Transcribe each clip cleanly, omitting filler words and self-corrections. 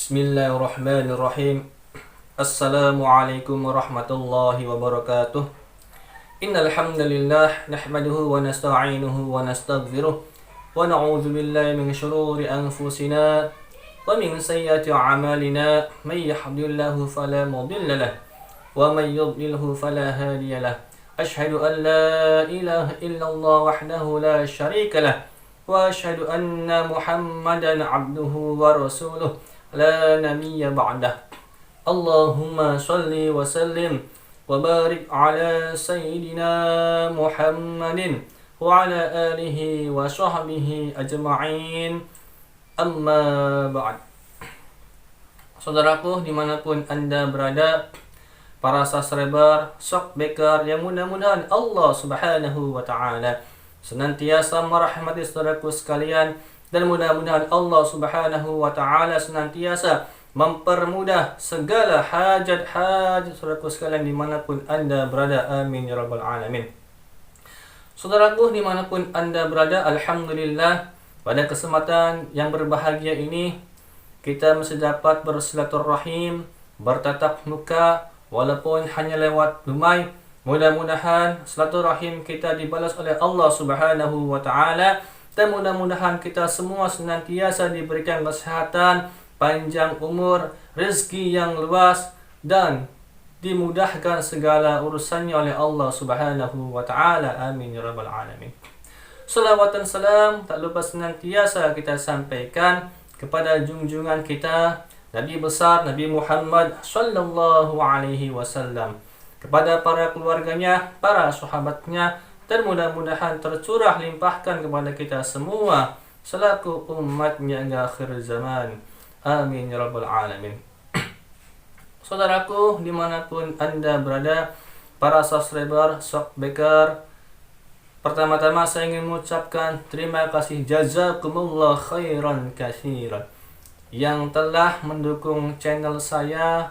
Bismillahirrahmanirrahim. Assalamualaikum warahmatullahi wabarakatuh. Innal hamdalillah nahmaduhu wa nasta'inuhu wa nastaghfiruh wa na'udzu billahi min shururi anfusina wa min sayyiati a'malina. May yahdihillahu fala mudilla lahu wa may yudlilhu fala hadiya lahu. Ashhadu an la ilaha illallah wahdahu la syarika lahu wa ashhadu anna Muhammadan 'abduhu wa rasuluh la nabiyya ba'dah. Allahumma salli wa sallim wa barik ala sayyidina Muhammadin wa ala alihi wa sahbihi ajma'in. Amma ba'd. Saudaraku dimanapun Anda berada, para subscriber, shockbreaker yang mudah-mudahan Allah subhanahu wa ta'ala senantiasa merahmati saudaraku sekalian, dan mudah-mudahan Allah subhanahu wa ta'ala senantiasa mempermudah segala hajat-hajat saudaraku sekalian dimanapun Anda berada. Amin ya rabbal alamin. Saudaraku dimanapun Anda berada, alhamdulillah pada kesempatan yang berbahagia ini kita masih dapat bersilaturahim, bertatap muka walaupun hanya lewat lumai. Mudah-mudahan silaturahim kita dibalas oleh Allah subhanahu wa ta'ala, dan mudah-mudahan kita semua senantiasa diberikan kesehatan, panjang umur, rezeki yang luas, dan dimudahkan segala urusannya oleh Allah subhanahu wa ta'ala. Amin ya rabbal alamin. Salawat dan salam tak lupa senantiasa kita sampaikan kepada junjungan kita Nabi besar Nabi Muhammad sallallahu alaihi wasallam, kepada para keluarganya, para sahabatnya, dan mudah-mudahan tercurah limpahkan kepada kita semua selaku umatnya hingga akhir zaman. Amin ya rabbal alamin. Saudaraku dimanapun Anda berada, para subscriber, shockbreaker, pertama-tama saya ingin mengucapkan terima kasih jazakumullah khairan katsiran yang telah mendukung channel saya.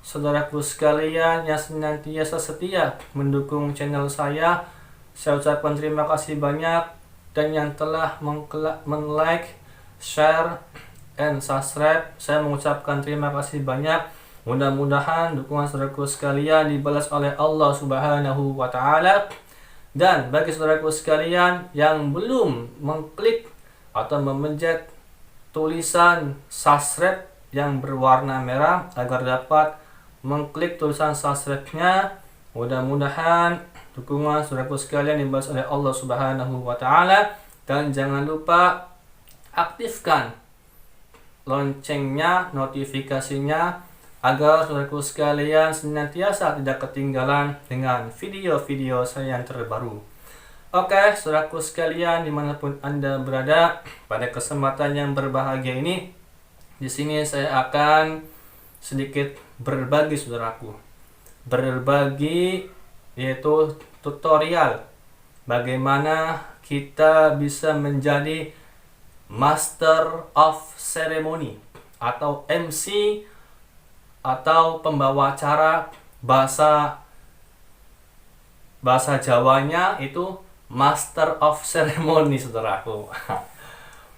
Saudaraku sekalian yang senantiasa setia mendukung channel saya ucapkan terima kasih banyak, dan yang telah men-like, share, and subscribe, saya mengucapkan terima kasih banyak. Mudah-mudahan dukungan saudaraku sekalian dibalas oleh Allah subhanahu wa ta'ala. Dan bagi saudaraku sekalian yang belum mengklik atau memencet tulisan subscribe yang berwarna merah agar dapat mengklik tulisan subscribe-nya, mudah-mudahan dukungan saudaraku sekalian dibalas oleh Allah subhanahu wa ta'ala. Dan jangan lupa aktifkan loncengnya, notifikasinya, agar saudaraku sekalian senantiasa tidak ketinggalan dengan video-video saya yang terbaru. Oke, saudaraku sekalian dimanapun Anda berada, pada kesempatan yang berbahagia ini, di sini saya akan sedikit berbagi saudaraku. Berbagi yaitu tutorial bagaimana kita bisa menjadi Master of Ceremony atau MC atau pembawa acara. Bahasa Jawanya itu Master of Ceremony saudaraku.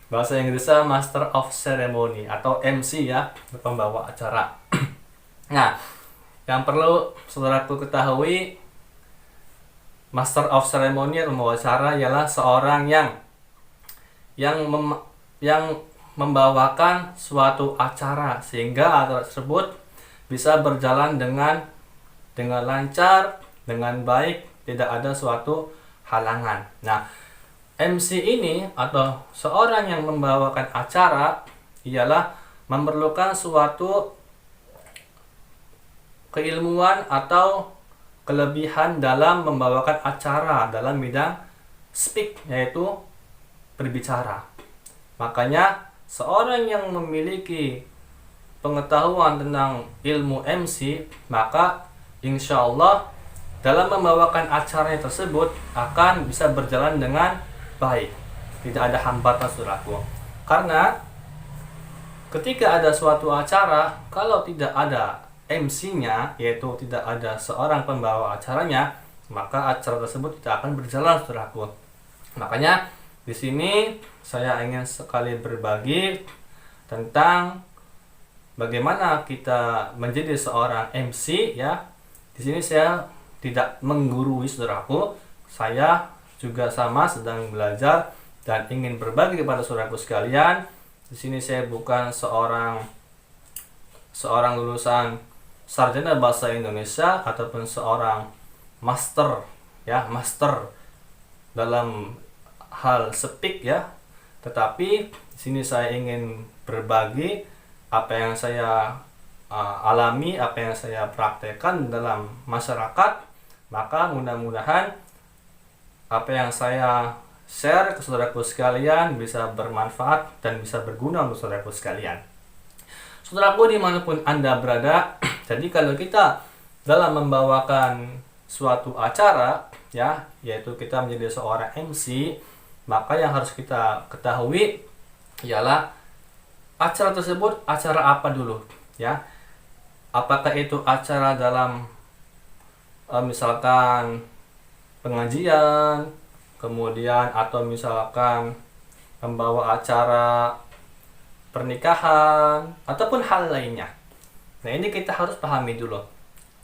Bahasa Inggrisnya Master of Ceremony atau MC ya, pembawa acara. Nah, yang perlu saudaraku ketahui, Master of Ceremony atau pembawa acara ialah seorang yang membawakan suatu acara sehingga acara tersebut bisa berjalan dengan lancar, dengan baik, tidak ada suatu halangan. Nah, MC ini atau seorang yang membawakan acara ialah memerlukan suatu keilmuan atau kelebihan dalam membawakan acara dalam bidang speak, yaitu berbicara. Makanya seorang yang memiliki pengetahuan tentang ilmu MC, maka insya Allah dalam membawakan acaranya tersebut akan bisa berjalan dengan baik, tidak ada hambatan saudaraku. Karena ketika ada suatu acara, kalau tidak ada MC-nya, yaitu tidak ada seorang pembawa acaranya, maka acara tersebut tidak akan berjalan saudaraku. Makanya di sini saya ingin sekali berbagi tentang bagaimana kita menjadi seorang MC ya. Di sini saya tidak menggurui saudaraku, saya juga sama sedang belajar dan ingin berbagi kepada saudaraku sekalian. Di sini saya bukan seorang lulusan sarjana bahasa Indonesia ataupun seorang master ya, master dalam hal speak ya. Tetapi di sini saya ingin berbagi apa yang saya alami, apa yang saya praktekkan dalam masyarakat. Maka mudah-mudahan apa yang saya share ke saudaraku sekalian bisa bermanfaat dan bisa berguna untuk saudaraku sekalian. Saudaraku dimanapun Anda berada, jadi kalau kita dalam membawakan suatu acara ya, yaitu kita menjadi seorang MC, maka yang harus kita ketahui ialah acara tersebut acara apa dulu ya. Apakah itu acara dalam misalkan pengajian, kemudian atau misalkan membawa acara pernikahan ataupun hal lainnya. Nah, ini kita harus pahami dulu.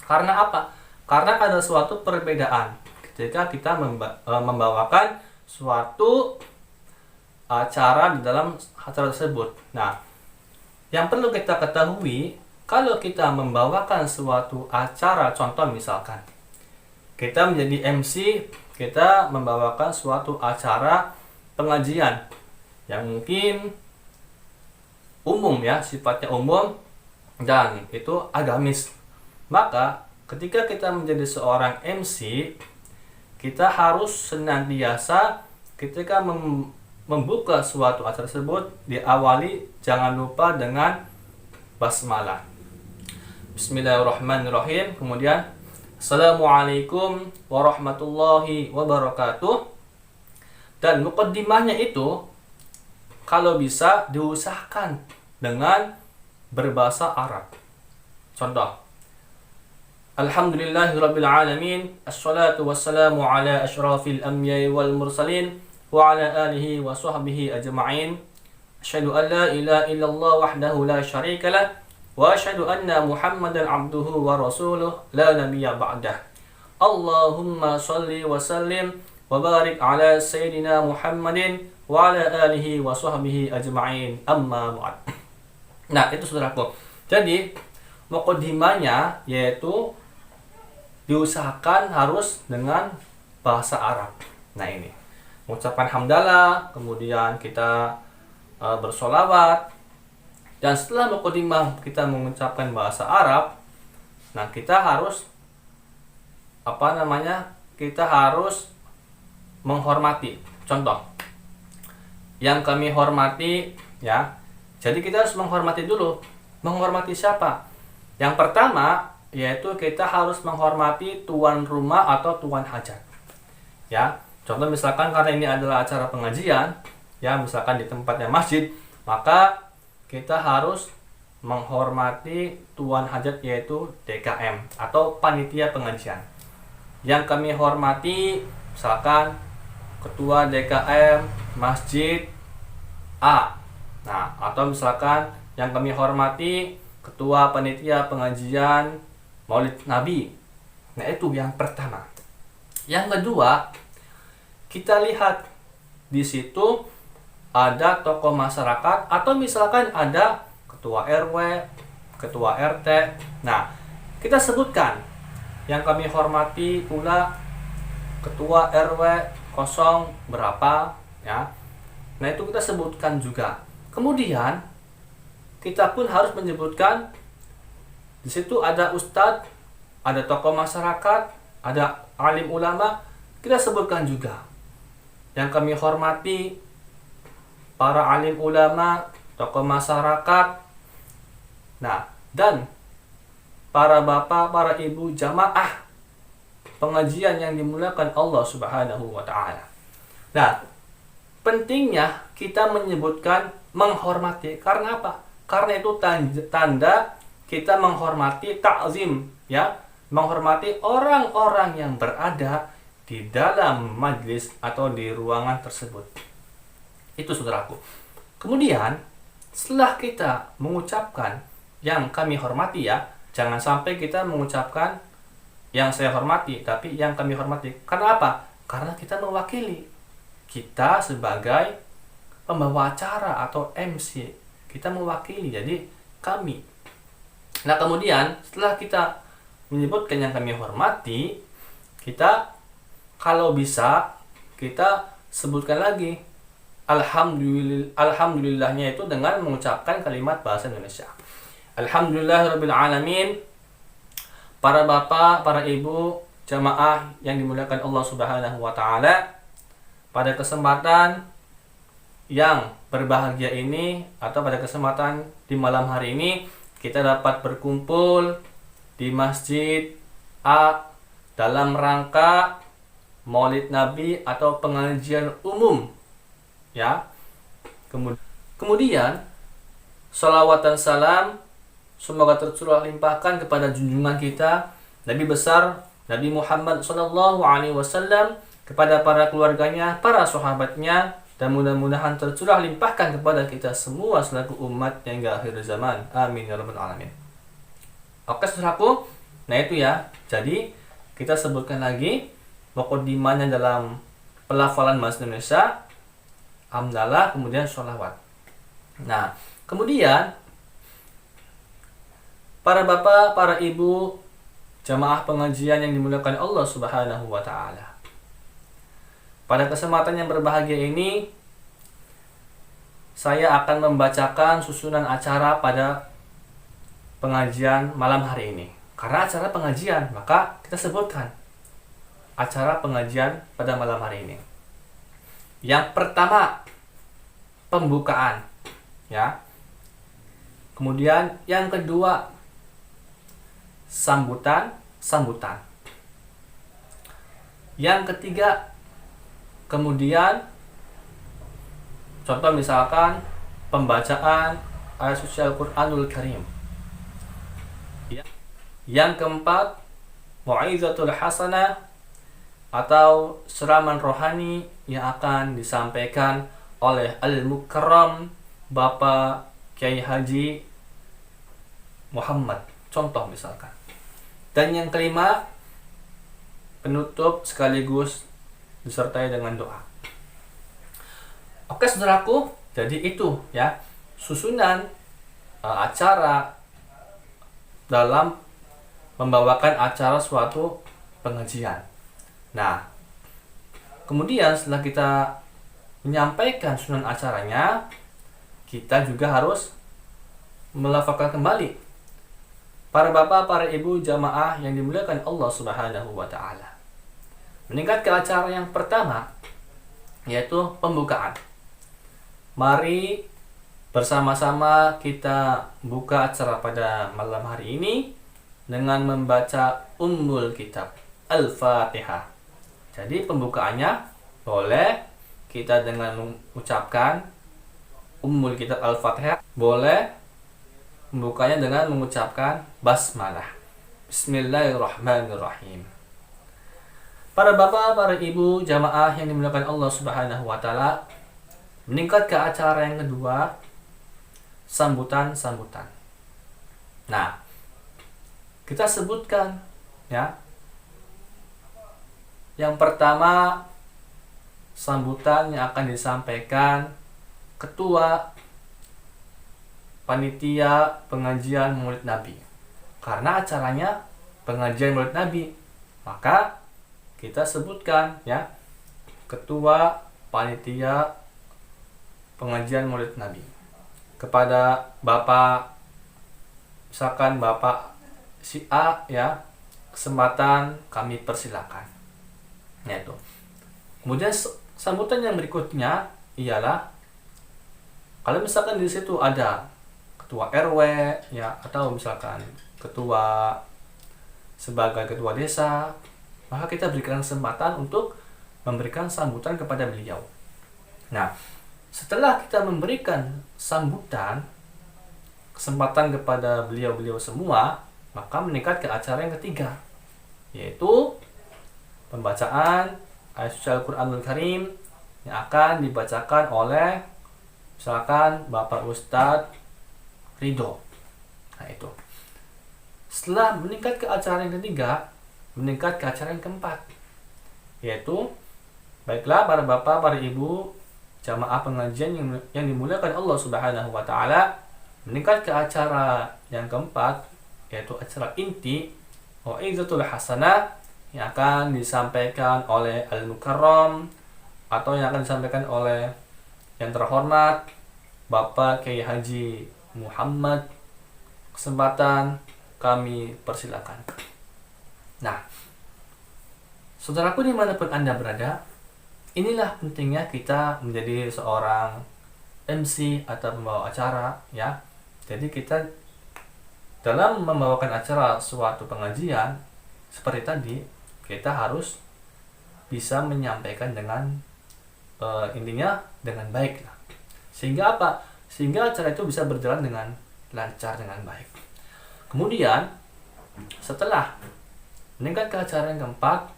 Karena apa? Karena ada suatu perbedaan ketika kita membawakan suatu acara di dalam acara tersebut. Nah, yang perlu kita ketahui, kalau kita membawakan suatu acara, contoh misalkan kita menjadi MC, kita membawakan suatu acara pengajian yang mungkin umum ya, sifatnya umum dan itu agamis. Maka ketika kita menjadi seorang MC, kita harus senantiasa ketika membuka suatu acara tersebut diawali jangan lupa dengan basmalah. Bismillahirrahmanirrahim. Kemudian Assalamualaikum warahmatullahi wabarakatuh. Dan mukaddimahnya itu kalau bisa diusahakan dengan berbahasa Arab. Contoh, Alhamdulillahirabbil alamin, assalatu wassalamu ala asyrafil anbiya'i wal mursalin wa ala alihi wa sahbihi ajma'in. Asyhadu an la ilaha illallah wahdahu la syarika lah wa asyhadu anna Muhammadan abduhu wa rasuluh la nabiyya ba'dah. Allahumma shalli wa sallim wa barik ala sayyidina Muhammadin wa ala alihi wa sahbihi ajma'in. Amma ba'd. Nah, itu saudaraku. Jadi, muqaddimahnya yaitu diusahakan harus dengan bahasa Arab. Nah, ini mengucapkan hamdalah, kemudian kita bersolawat. Dan setelah muqaddimah kita mengucapkan bahasa Arab, nah kita harus kita harus menghormati. Contoh, yang kami hormati ya. Jadi kita harus menghormati dulu. Menghormati siapa? Yang pertama yaitu kita harus menghormati tuan rumah atau tuan hajat. Ya. Contoh misalkan karena ini adalah acara pengajian, ya misalkan di tempatnya masjid, maka kita harus menghormati tuan hajat yaitu DKM atau panitia pengajian. Yang kami hormati misalkan ketua DKM Masjid A. Nah, atau misalkan yang kami hormati ketua panitia pengajian Maulid Nabi. Nah, itu yang pertama. Yang kedua, kita lihat di situ ada tokoh masyarakat atau misalkan ada ketua RW, ketua RT. Nah, kita sebutkan yang kami hormati pula ketua RW kosong berapa ya. Nah, itu kita sebutkan juga. Kemudian kita pun harus menyebutkan di situ ada ustadz, ada tokoh masyarakat, ada alim ulama, kita sebutkan juga. Yang kami hormati para alim ulama, tokoh masyarakat, nah, dan para bapak, para ibu jamaah pengajian yang dimuliakan Allah Subhanahu wa Ta'ala. Nah, pentingnya kita menyebutkan menghormati. Karena apa? Karena itu tanda kita menghormati, ta'zim, ya, menghormati orang-orang yang berada di dalam majlis atau di ruangan tersebut. Itu saudaraku. Kemudian setelah kita mengucapkan yang kami hormati ya. Jangan sampai kita mengucapkan yang saya hormati, tapi yang kami hormati. Karena apa? Karena kita mewakili. Kita sebagai pembawa acara atau MC, kita mewakili, jadi kami. Nah kemudian setelah kita menyebutkan yang kami hormati, kita kalau bisa kita sebutkan lagi alhamdulillahnya itu dengan mengucapkan kalimat bahasa Indonesia. Alhamdulillahirabbil alamin. Para bapak, para ibu, jamaah yang dimuliakan Allah Subhanahu wa taala, pada kesempatan yang berbahagia ini atau pada kesempatan di malam hari ini kita dapat berkumpul di Masjid A dalam rangka Maulid Nabi atau pengajian umum ya. Kemudian salawat dan salam semoga tercurah limpahkan kepada junjungan kita Nabi besar Nabi Muhammad SAW, kepada para keluarganya, para sahabatnya, dan mudah-mudahan tercurah limpahkan kepada kita semua selaku umat yang hingga akhir zaman. Amin ya rabbal alamin. Oke saudaraku, nah itu ya. Jadi kita sebutkan lagi muqaddimahnya dalam pelafalan bahasa Indonesia, hamdalah, kemudian sholawat. Nah kemudian para bapak, para ibu, jamaah pengajian yang dimuliakan Allah Subhanahu wa taala. Pada kesempatan yang berbahagia ini saya akan membacakan susunan acara pada pengajian malam hari ini. Karena acara pengajian, maka kita sebutkan acara pengajian pada malam hari ini. Yang pertama, pembukaan, ya. Kemudian yang kedua, sambutan. Yang ketiga, kemudian contoh misalkan pembacaan ayat suci Al-Qur'anul Karim. Yang keempat, mau'izatul hasanah atau siraman rohani yang akan disampaikan oleh Al-Mukarram Bapak Kiai Haji Muhammad, contoh misalkan. Dan yang kelima, penutup sekaligus disertai dengan doa. Oke saudaraku, jadi itu ya susunan acara dalam membawakan acara suatu pengajian. Nah, kemudian setelah kita menyampaikan susunan acaranya, kita juga harus melafalkan kembali. Para bapak, para ibu, jamaah yang dimuliakan Allah Subhanahu wa taala. Meningkat ke acara yang pertama, yaitu pembukaan. Mari bersama-sama kita buka acara pada malam hari ini dengan membaca Ummul Kitab, Al-Fatihah. Jadi pembukaannya boleh kita dengan mengucapkan Ummul Kitab Al-Fatihah, boleh membukanya dengan mengucapkan basmalah. Bismillahirrahmanirrahim. Para bapak, para ibu, jamaah yang dimuliakan Allah Subhanahu wa taala, meningkat ke acara yang kedua, sambutan. Nah, kita sebutkan ya. Yang pertama, sambutan yang akan disampaikan ketua panitia pengajian Maulid Nabi. Karena acaranya pengajian Maulid Nabi, maka kita sebutkan ya ketua panitia pengajian Maulid Nabi. Kepada Bapak, misalkan Bapak si A ya, kesempatan kami persilakan. Ya itu. Kemudian sambutan yang berikutnya ialah kalau misalkan di situ ada ketua RW ya, atau misalkan ketua sebagai ketua desa, maka kita berikan kesempatan untuk memberikan sambutan kepada beliau. Nah, setelah kita memberikan sambutan, kesempatan kepada beliau-beliau semua, maka meningkat ke acara yang ketiga, yaitu pembacaan ayat suci Al-Qur'anul Karim yang akan dibacakan oleh misalkan Bapak Ustadz Ridho. Nah itu. Setelah meningkat ke acara yang ketiga, meningkat ke acara yang keempat, yaitu baiklah para bapak, para ibu, jamaah pengajian yang dimuliakan Allah Subhanahu wa taala, meningkat ke acara yang keempat, yaitu acara inti Mau'izatul Hasanah yang akan disampaikan oleh Al-Mukarram atau yang akan disampaikan oleh yang terhormat Bapak Kiai Haji Muhammad. Kesempatan kami persilakan. Nah, saudaraku dimanapun Anda berada, inilah pentingnya kita menjadi seorang MC atau pembawa acara, ya. Jadi kita dalam membawakan acara suatu pengajian seperti tadi, kita harus bisa menyampaikan dengan intinya dengan baik lah. Sehingga apa? Sehingga acara itu bisa berjalan dengan lancar, dengan baik. Kemudian setelah meningkat ke acara yang keempat,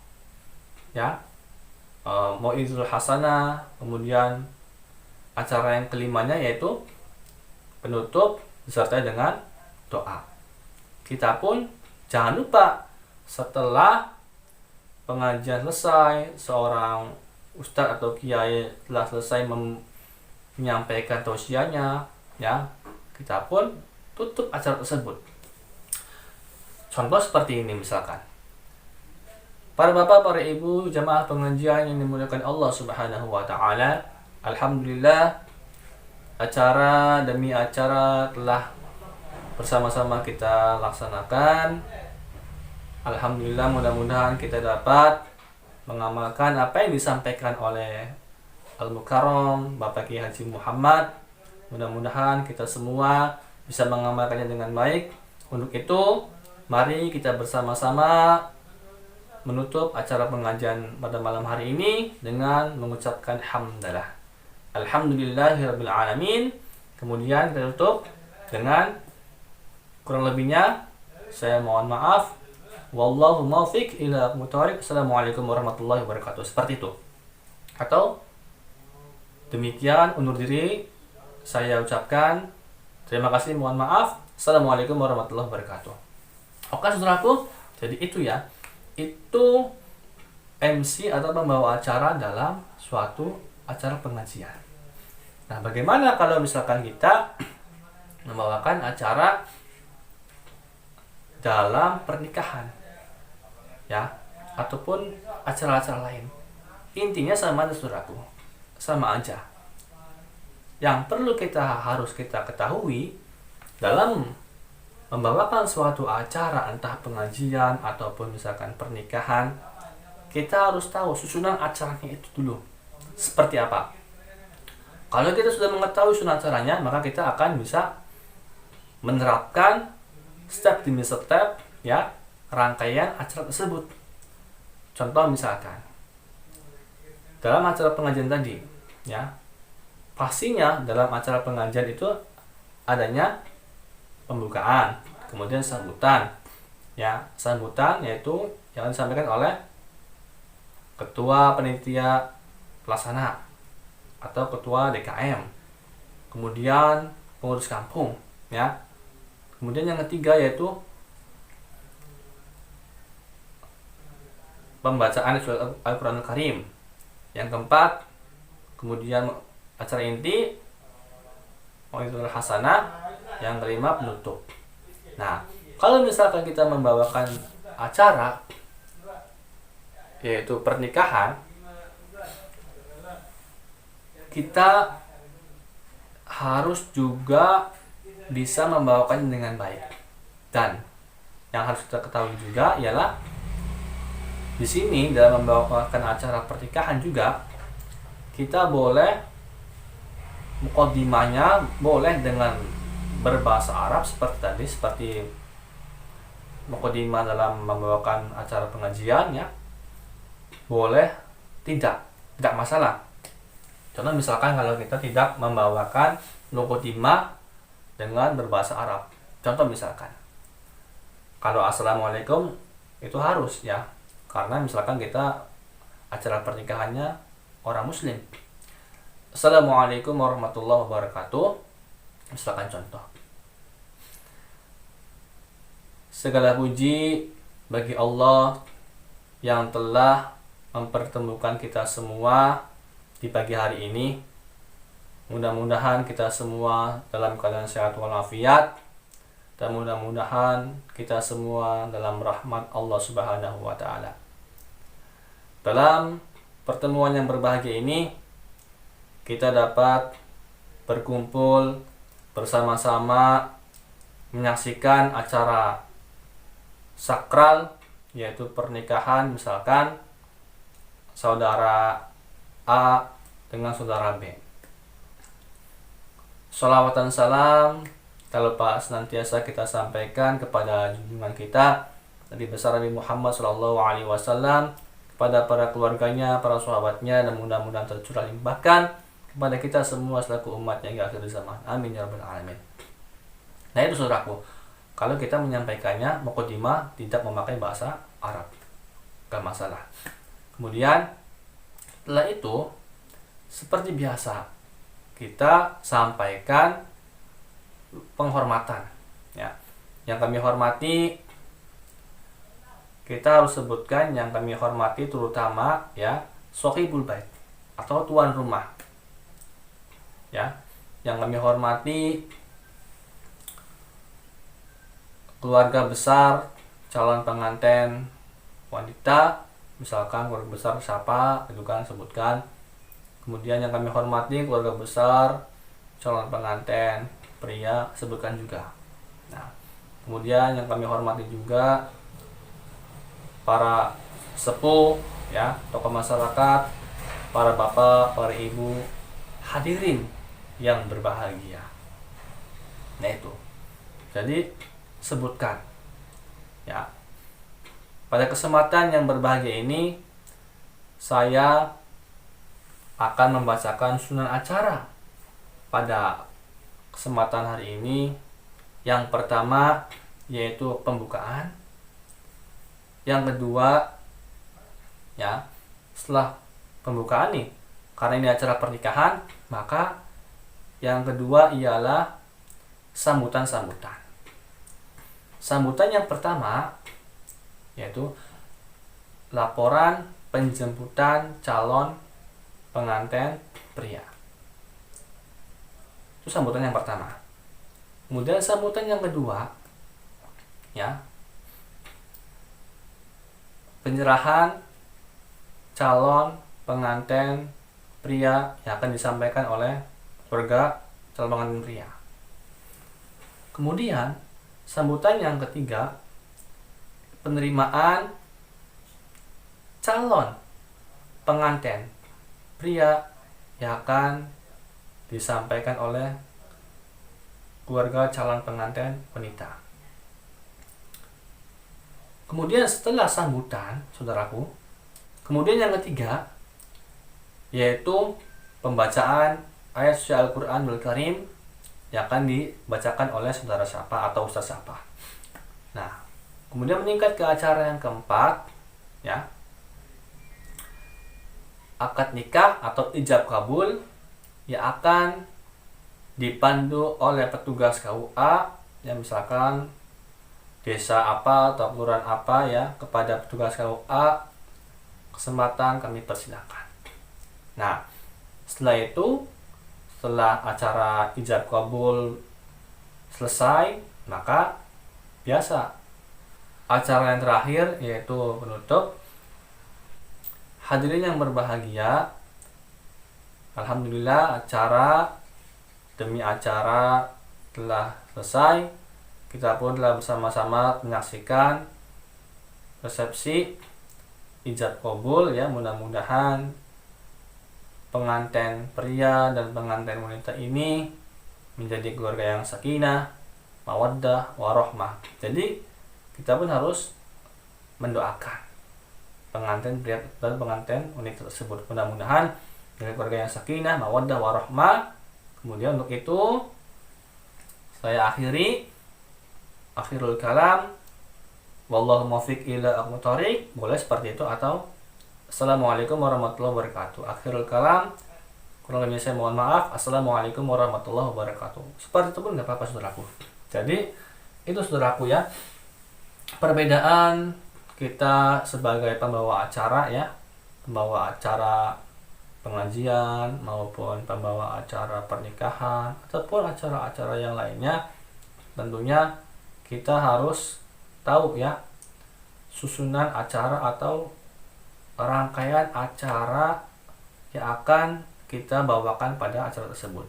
ya, Mau'izul Hasanah, kemudian acara yang kelimanya yaitu penutup disertai dengan doa. Kita pun jangan lupa setelah pengajian selesai, seorang ustadz atau kiai telah selesai menyampaikan tausiahnya, ya, kita pun tutup acara tersebut. Contoh seperti ini misalkan. Para bapak, para ibu, jamaah pengajian yang dimuliakan Allah Subhanahu wa taala, alhamdulillah acara demi acara telah bersama-sama kita laksanakan. Alhamdulillah, mudah-mudahan kita dapat mengamalkan apa yang disampaikan oleh Al-Mukarram Bapak Kiai Haji Muhammad. Mudah-mudahan kita semua bisa mengamalkannya dengan baik. Untuk itu, mari kita bersama-sama menutup acara pengajian pada malam hari ini dengan mengucapkan hamdalah. Alhamdulillahirabbil alamin. Kemudian kita tutup dengan kurang lebihnya saya mohon maaf. Wallahu muwaffiq ila aqwamit. Assalamualaikum warahmatullahi wabarakatuh. Seperti itu. Atau demikian undur diri saya ucapkan terima kasih, mohon maaf. Assalamualaikum warahmatullahi wabarakatuh. Oke saudaraku, jadi itu ya. Itu MC atau pembawa acara dalam suatu acara pengajian. Nah, bagaimana kalau misalkan kita membawakan acara dalam pernikahan, ya, ataupun acara-acara lain? Intinya sama aja saudaraku, sama aja. Yang perlu harus kita ketahui dalam membawakan suatu acara, entah pengajian ataupun misalkan pernikahan, kita harus tahu susunan acaranya itu dulu seperti apa. Kalau kita sudah mengetahui susunan acaranya, maka kita akan bisa menerapkan step demi step, ya, rangkaian acara tersebut. Contoh misalkan dalam acara pengajian tadi, ya, pastinya dalam acara pengajian itu adanya pembukaan, kemudian sambutan, ya, sambutan yaitu yang disampaikan oleh ketua panitia pelaksana atau ketua DKM, kemudian pengurus kampung, ya. Kemudian yang ketiga yaitu pembacaan surat Al-Quranul Karim. Yang keempat, kemudian acara inti Mau'izatul Hasanah. Yang kelima, penutup. Nah, kalau misalkan kita membawakan acara yaitu pernikahan, kita harus juga bisa membawakannya dengan baik. Dan yang harus kita ketahui juga ialah di sini dalam membawakan acara pernikahan juga kita boleh muqaddimahnya boleh dengan berbahasa Arab seperti tadi, seperti muqaddimah dalam membawakan acara pengajian, ya. Boleh tidak masalah. Contoh misalkan kalau kita tidak membawakan muqaddimah dengan berbahasa Arab. Contoh misalkan kalau assalamualaikum itu harus, ya, karena misalkan kita acara pernikahannya orang muslim. Assalamualaikum warahmatullahi wabarakatuh, misalkan contoh. Segala puji bagi Allah yang telah mempertemukan kita semua di pagi hari ini. Mudah-mudahan kita semua dalam keadaan sehat walafiat, dan mudah-mudahan kita semua dalam rahmat Allah Subhanahu wa taala. Dalam pertemuan yang berbahagia ini, kita dapat berkumpul bersama-sama menyaksikan acara sakral, yaitu pernikahan, misalkan saudara A dengan saudara B. Sholawat dan salam tak lupa senantiasa kita sampaikan kepada junjungan kita Nabi besar Nabi Muhammad SAW, kepada para keluarganya, para sahabatnya, dan mudah-mudahan tercurah limpahkan kepada kita semua selaku umat yang akhir zaman. Amin ya rabbal alamin. Nah itu saudaraku, kalau kita menyampaikannya muqaddimah tidak memakai bahasa Arab, gak masalah. Kemudian setelah itu, seperti biasa, kita sampaikan penghormatan. Ya, yang kami hormati, kita harus sebutkan yang kami hormati terutama ya sohibul bait atau tuan rumah. Ya, yang kami hormati keluarga besar calon pengantin wanita, misalkan keluarga besar siapa itu kan sebutkan. Kemudian yang kami hormati keluarga besar calon pengantin pria, sebutkan juga. Nah, kemudian yang kami hormati juga para sepuh ya, tokoh masyarakat, para bapak, para ibu, hadirin yang berbahagia. Nah itu, jadi sebutkan ya. Pada kesempatan yang berbahagia ini, saya akan membacakan sunan acara pada kesempatan hari ini. Yang pertama yaitu pembukaan. Yang kedua ya, setelah pembukaan nih, karena ini acara pernikahan, maka yang kedua ialah sambutan-sambutan. Sambutan yang pertama yaitu laporan penjemputan calon pengantin pria. Itu sambutan yang pertama. Kemudian sambutan yang kedua ya, penyerahan calon pengantin pria yang akan disampaikan oleh keluarga calon pengantin pria. Kemudian sambutan yang ketiga, penerimaan calon pengantin pria yang akan disampaikan oleh keluarga calon pengantin wanita. Kemudian setelah sambutan, saudaraku, kemudian yang ketiga yaitu pembacaan ayat suci Al-Quranul Karim yang akan dibacakan oleh saudara siapa atau ustaz siapa. Nah, kemudian meningkat ke acara yang keempat ya, akad nikah atau ijab kabul yang akan dipandu oleh petugas KUA yang misalkan desa apa atau kelurahan apa ya, kepada petugas KUA kesempatan kami persilakan. Nah, setelah itu, setelah acara ijab kabul selesai, maka biasa acara yang terakhir yaitu penutup. Hadirin yang berbahagia, alhamdulillah acara demi acara telah selesai. Kita pun telah bersama-sama menyaksikan resepsi ijab kabul ya. Mudah-mudahan pengantin pria dan pengantin wanita ini menjadi keluarga yang sakinah, mawaddah, warahmah. Jadi kita pun harus mendoakan pengantin pria dan pengantin wanita tersebut, mudah-mudahan dari keluarga yang sakinah, mawaddah, warahmah. Kemudian untuk itu saya akhirul kalam, wallahu muwaffiq ila aqwamit thoriq, boleh seperti itu, atau assalamualaikum warahmatullahi wabarakatuh. Akhirul kalam, kurang lebih saya mohon maaf, assalamualaikum warahmatullahi wabarakatuh. Seperti itu pun nggak apa-apa saudaraku. Jadi itu saudaraku ya, perbedaan kita sebagai pembawa acara ya, pembawa acara pengajian maupun pembawa acara pernikahan ataupun acara-acara yang lainnya, tentunya kita harus tahu ya susunan acara atau rangkaian acara yang akan kita bawakan pada acara tersebut.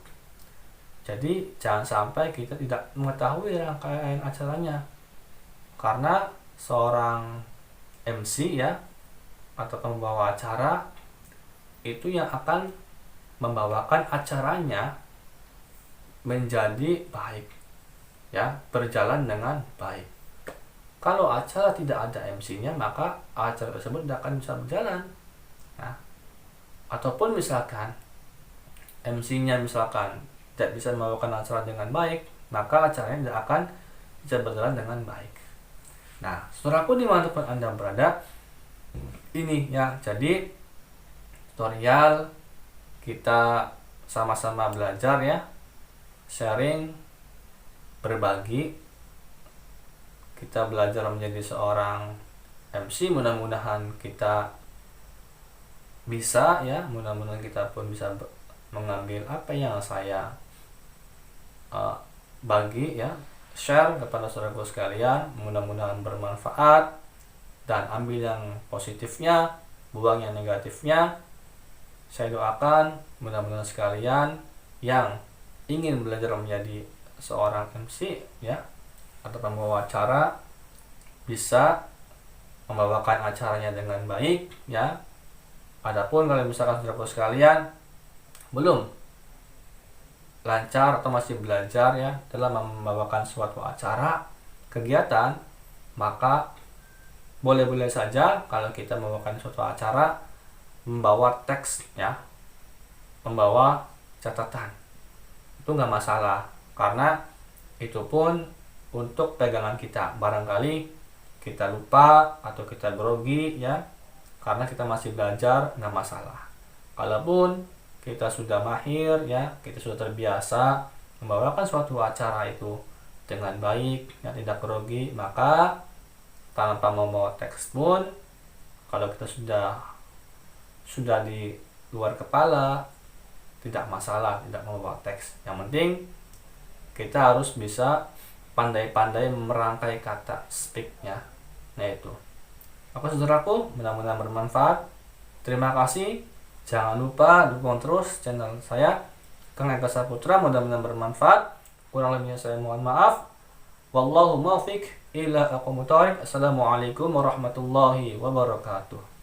Jadi jangan sampai kita tidak mengetahui rangkaian acaranya, karena seorang MC ya atau pembawa acara itu yang akan membawakan acaranya menjadi baik ya, berjalan dengan baik. Kalau acara tidak ada MC-nya, maka acara tersebut tidak akan bisa berjalan. Nah, ataupun misalkan MC-nya misalkan tidak bisa membawakan acara dengan baik, maka acaranya tidak akan bisa berjalan dengan baik. Nah, saudaraku dimanapun Anda berada, ini ya, jadi tutorial kita sama-sama belajar ya, sharing, berbagi. Kita belajar menjadi seorang MC, mudah-mudahan kita bisa ya, mudah-mudahan kita pun bisa mengambil apa yang saya bagi ya, share kepada saudaraku sekalian, mudah-mudahan bermanfaat, dan ambil yang positifnya, buang yang negatifnya. Saya doakan mudah-mudahan sekalian yang ingin belajar menjadi seorang MC ya atau pembawa acara bisa membawakan acaranya dengan baik ya. Adapun kalau misalkan saudaraku sekalian belum lancar atau masih belajar ya dalam membawakan suatu acara kegiatan, maka boleh-boleh saja kalau kita membawakan suatu acara membawa teks ya, membawa catatan, itu nggak masalah, karena itu pun untuk pegangan kita. Barangkali kita lupa atau kita grogi ya, karena kita masih belajar, nggak masalah. Kalaupun kita sudah mahir ya, kita sudah terbiasa membawakan suatu acara itu dengan baik ya, tidak grogi, maka tanpa membawa teks pun, kalau kita sudah di luar kepala, tidak masalah tidak membawa teks. Yang penting kita harus bisa pandai-pandai merangkai kata, speak-nya. Nah itu. Oke saudaraku, mudah-mudahan bermanfaat. Terima kasih. Jangan lupa dukung terus channel saya, Kang Eka Saputra. Mudah-mudahan bermanfaat. Kurang lebihnya saya mohon maaf. Wallahu muwaffiq ila aqwamit thoriq. Assalamualaikum warahmatullahi wabarakatuh.